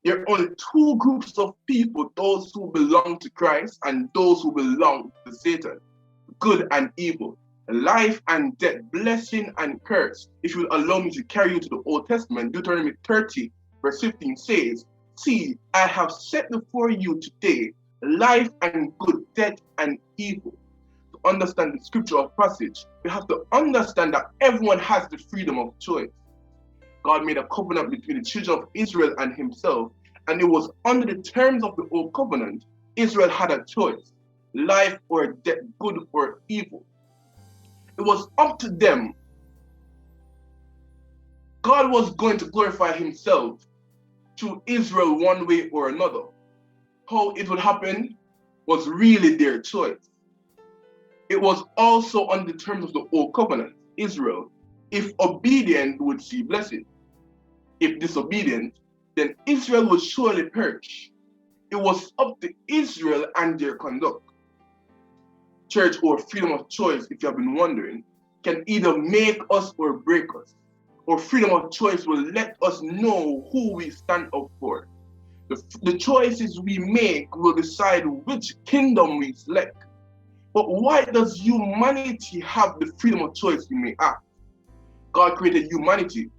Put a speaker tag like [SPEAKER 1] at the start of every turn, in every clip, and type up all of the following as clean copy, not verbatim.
[SPEAKER 1] There are only two groups of people, those who belong to Christ and those who belong to Satan, good and evil, life and death, blessing and curse. If you will allow me to carry you to the Old Testament, Deuteronomy 30, verse 15 says, "See, I have set before you today life and good, death and evil." To understand the scriptural passage, we have to understand that everyone has the freedom of choice. God made a covenant between the children of Israel and himself, and it was under the terms of the old covenant, Israel had a choice, life or death, good or evil. It was up to them. God was going to glorify himself to Israel one way or another. How it would happen was really their choice. It was also under the terms of the old covenant. Israel, if obedient, would see blessing. If disobedient, then Israel would surely perish. It was up to Israel and their conduct. Church, or freedom of choice, if you have been wondering, can either make us or break us. Or freedom of choice will let us know who we stand up for. The choices we make will decide which kingdom we select. But why does humanity have the freedom of choice, we may ask? God created humanity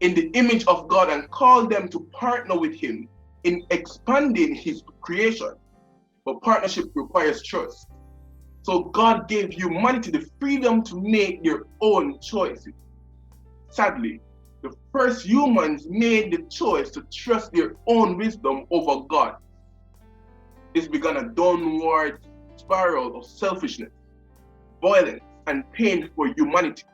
[SPEAKER 1] in the image of God and called them to partner with him in expanding his creation. But partnership requires trust. So God gave humanity the freedom to make their own choices. Sadly, the first humans made the choice to trust their own wisdom over God. This began a downward spiral of selfishness, violence, and pain for humanity.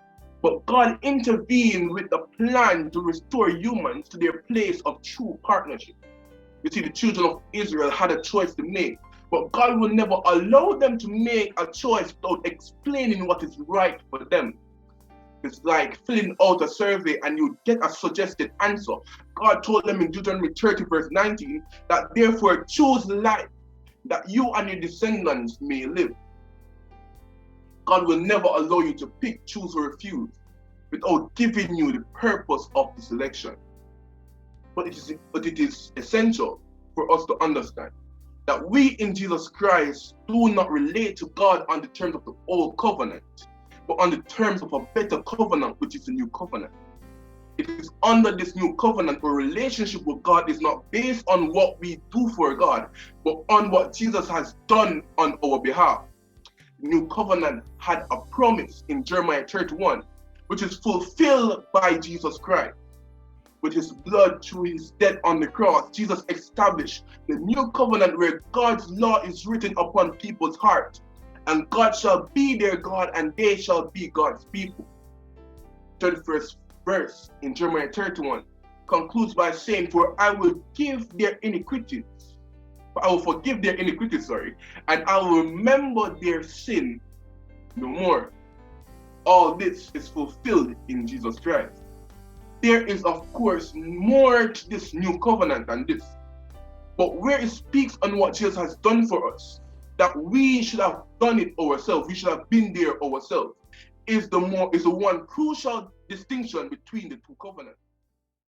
[SPEAKER 1] But God intervened with a plan to restore humans to their place of true partnership. You see, the children of Israel had a choice to make, but God will never allow them to make a choice without explaining what is right for them. It's like filling out a survey and you get a suggested answer. God told them in Deuteronomy 30, verse 19, that therefore choose life, that you and your descendants may live. God will never allow you to pick, choose, or refuse without giving you the purpose of the selection. But it is essential for us to understand that we in Jesus Christ do not relate to God on the terms of the old covenant, but on the terms of a better covenant, which is the new covenant. It is under this new covenant where relationship with God is not based on what we do for God, but on what Jesus has done on our behalf. The new covenant had a promise in Jeremiah 31, which is fulfilled by Jesus Christ. With his blood through his death on the cross, Jesus established the new covenant where God's law is written upon people's hearts, and God shall be their God and they shall be God's people. 31st verse in Jeremiah 31 concludes by saying, "For I will forgive their iniquities, and I will remember their sin no more." All this is fulfilled in Jesus Christ. There is, of course, more to this new covenant than this. But where it speaks on what Jesus has done for us, that we should have done it ourselves, we should have been there ourselves, is the one crucial distinction between the two covenants.